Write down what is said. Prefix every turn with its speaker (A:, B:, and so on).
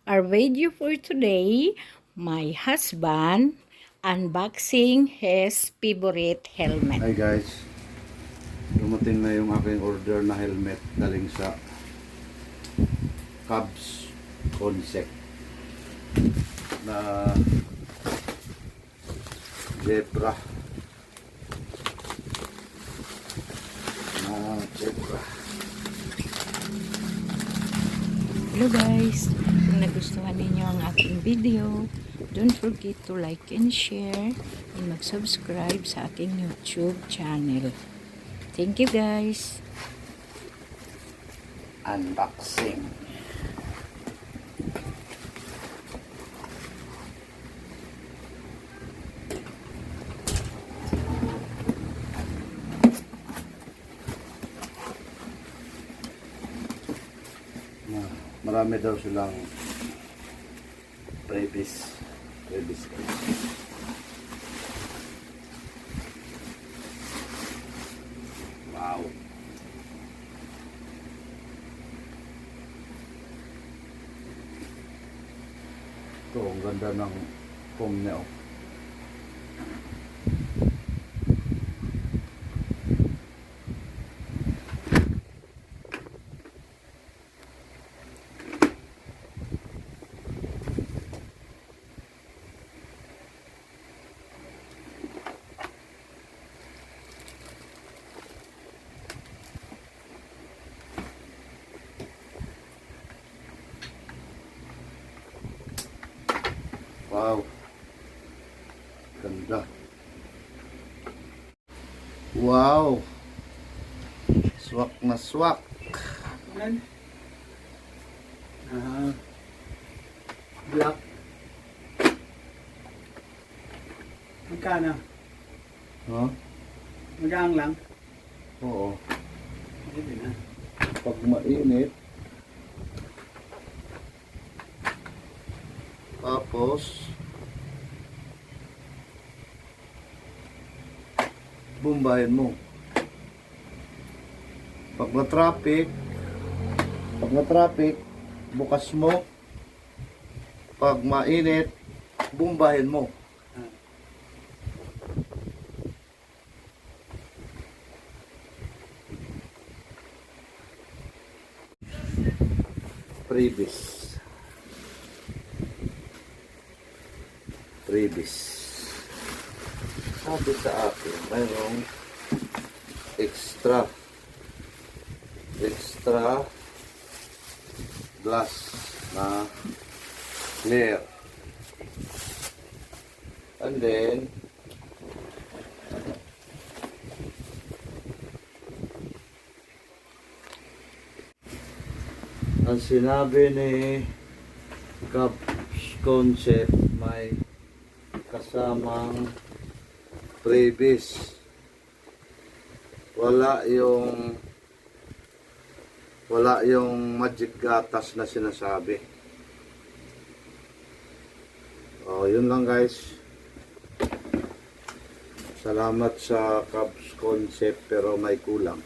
A: Our video for today, my husband unboxing his favorite helmet.
B: Hi guys, dumating na yung aking order na helmet galing sa Cubs Concept na zebra
A: Hello guys, kung nagustuhan ninyo ang aking video, don't forget to like and share and mag-subscribe sa aking YouTube channel. Thank you guys.
B: unboxing. Marami daw silang previous wow. Ito, ang ganda ng foam niya, oh. Wow, ganda. Wow, swak na swak.
C: Black. Magkano?
B: Huh?
C: Magaang lang?
B: Oo,
C: Hindi na.
B: pag mainit, tapos bumbahin mo. Pag na-traffic, bukas mo. Pag mainit, bumbahin mo. Previous. Sabi sa akin, mayroong extra glass na clear. And then ang sinabi ni Cubs Concept, may kasamang previous. Wala yung magic gatas na sinasabi. Oh, yun lang guys. Salamat sa Cubs Concept pero may kulang.